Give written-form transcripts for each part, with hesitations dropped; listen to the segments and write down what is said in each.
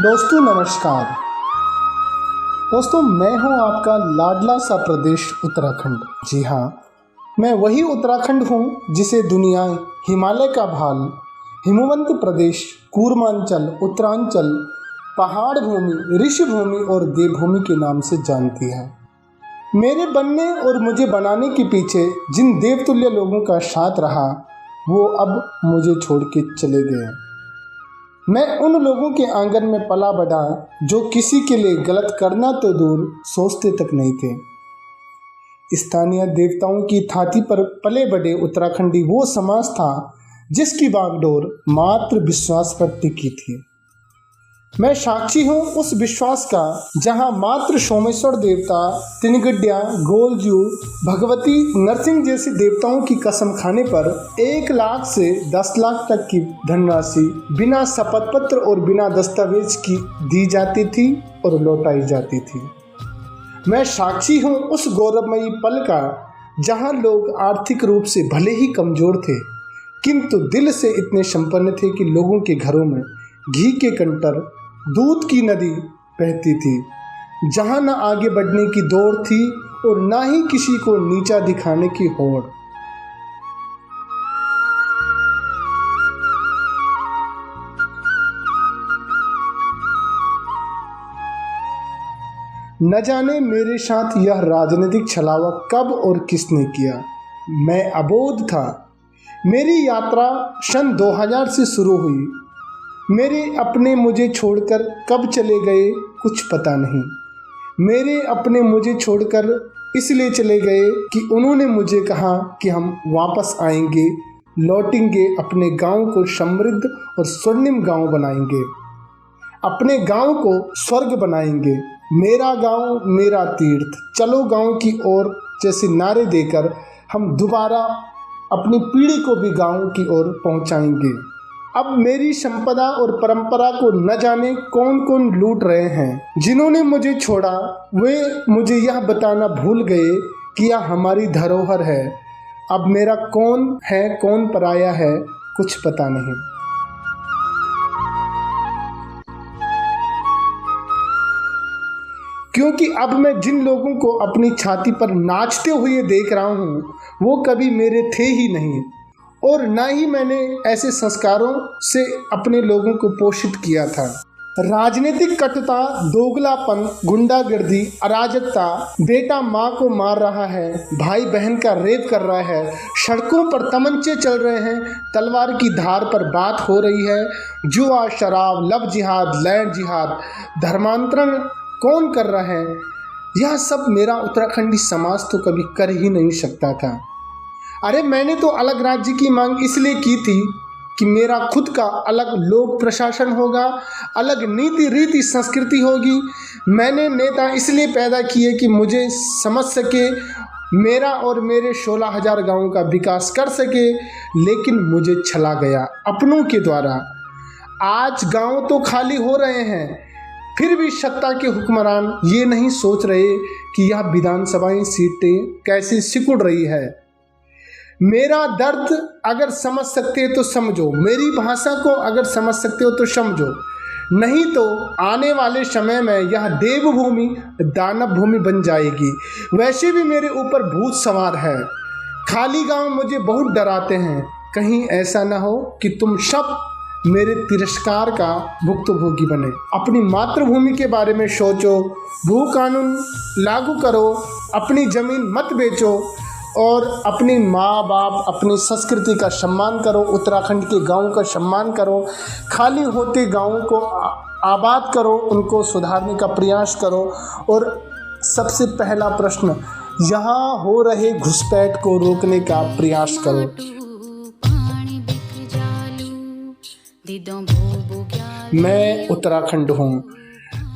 दोस्तों नमस्कार। दोस्तों मैं हूं आपका लाडला सा प्रदेश उत्तराखंड। जी हाँ, मैं वही उत्तराखंड हूं जिसे दुनिया हिमालय का भाल, हिमवंत प्रदेश, कूर्मांचल, उत्तरांचल, पहाड़ भूमि, ऋषि भूमि और देवभूमि के नाम से जानती है। मेरे बनने और मुझे बनाने के पीछे जिन देवतुल्य लोगों का साथ रहा वो अब मुझे छोड़ के चले गए। मैं उन लोगों के आंगन में पला बढ़ा जो किसी के लिए गलत करना तो दूर सोचते तक नहीं थे। स्थानीय देवताओं की थाती पर पले बढ़े उत्तराखंडी वो समाज था जिसकी बागडोर मात्र विश्वास पर टिकी थी। मैं साक्षी हूँ उस विश्वास का जहाँ मात्र सोमेश्वर देवता, तिनगड्या, गोलजू, भगवती, नरसिंह जैसे देवताओं की कसम खाने पर 1 लाख से 10 लाख तक की धनराशि बिना शपथ पत्र और बिना दस्तावेज की दी जाती थी और लौटाई जाती थी। मैं साक्षी हूँ उस गौरवमयी पल का जहाँ लोग आर्थिक रूप से भले ही कमजोर थे किंतु दिल से इतने संपन्न थे कि लोगों के घरों में घी के कंटर, दूध की नदी बहती थी, जहाँ न आगे बढ़ने की दौड़ थी और ना ही किसी को नीचा दिखाने की होड़। न जाने मेरे साथ यह राजनीतिक छलावा कब और किसने किया। मैं अबोध था। मेरी यात्रा सन 2000 से शुरू हुई। मेरे अपने मुझे छोड़कर कब चले गए कुछ पता नहीं। मेरे अपने मुझे छोड़कर इसलिए चले गए कि उन्होंने मुझे कहा कि हम वापस आएंगे, लौटेंगे, अपने गांव को समृद्ध और स्वर्णिम गांव बनाएंगे, अपने गांव को स्वर्ग बनाएंगे। मेरा गांव मेरा तीर्थ, चलो गांव की ओर जैसे नारे देकर हम दोबारा अपनी पीढ़ी को भी गांव की ओर पहुंचाएंगे। अब मेरी संपदा और परंपरा को न जाने कौन कौन लूट रहे हैं। जिन्होंने मुझे छोड़ा वे मुझे यह बताना भूल गए कि यह हमारी धरोहर है। अब मेरा कौन है कौन पराया है कुछ पता नहीं। क्योंकि अब मैं जिन लोगों को अपनी छाती पर नाचते हुए देख रहा हूँ वो कभी मेरे थे ही नहीं और ना ही मैंने ऐसे संस्कारों से अपने लोगों को पोषित किया था। राजनीतिक कटुता, दोगलापन, गुंडागर्दी, अराजकता, बेटा माँ को मार रहा है, भाई बहन का रेप कर रहा है, सड़कों पर तमंचे चल रहे हैं, तलवार की धार पर बात हो रही है, जुआ, शराब, लव जिहाद, लैंड जिहाद, धर्मांतरण कौन कर रहा है, यह सब मेरा उत्तराखंडी समाज तो कभी कर ही नहीं सकता था। अरे मैंने तो अलग राज्य की मांग इसलिए की थी कि मेरा खुद का अलग लोक प्रशासन होगा, अलग नीति रीति संस्कृति होगी। मैंने नेता इसलिए पैदा किए कि मुझे समझ सके, मेरा और मेरे 16,000 गाँवों का विकास कर सके, लेकिन मुझे छला गया अपनों के द्वारा। आज गाँव तो खाली हो रहे हैं, फिर भी सत्ता के हुक्मरान ये नहीं सोच रहे कि यह विधानसभाएं सीटें कैसे सिकुड़ रही है। मेरा दर्द अगर समझ सकते हो तो समझो, मेरी भाषा को अगर समझ सकते हो तो समझो, नहीं तो आने वाले समय में यह देवभूमि दानव भूमि बन जाएगी। वैसे भी मेरे ऊपर भूत सवार है। खाली गांव मुझे बहुत डराते हैं। कहीं ऐसा ना हो कि तुम सब मेरे तिरस्कार का भुक्तभोगी बने। अपनी मातृभूमि के बारे में सोचो, भू कानून लागू करो, अपनी ज़मीन मत बेचो और अपनी माँ बाप, अपनी संस्कृति का सम्मान करो, उत्तराखंड के गाँव का सम्मान करो, खाली होते गाँवों को आबाद करो, उनको सुधारने का प्रयास करो। और सबसे पहला प्रश्न, यहाँ हो रहे घुसपैठ को रोकने का प्रयास करो। मैं उत्तराखंड हूँ,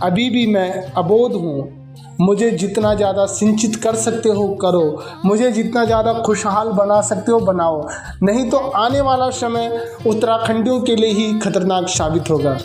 अभी भी मैं अबोध हूँ। मुझे जितना ज़्यादा सिंचित कर सकते हो करो, मुझे जितना ज़्यादा खुशहाल बना सकते हो बनाओ, नहीं तो आने वाला समय उत्तराखंडियों के लिए ही खतरनाक साबित होगा।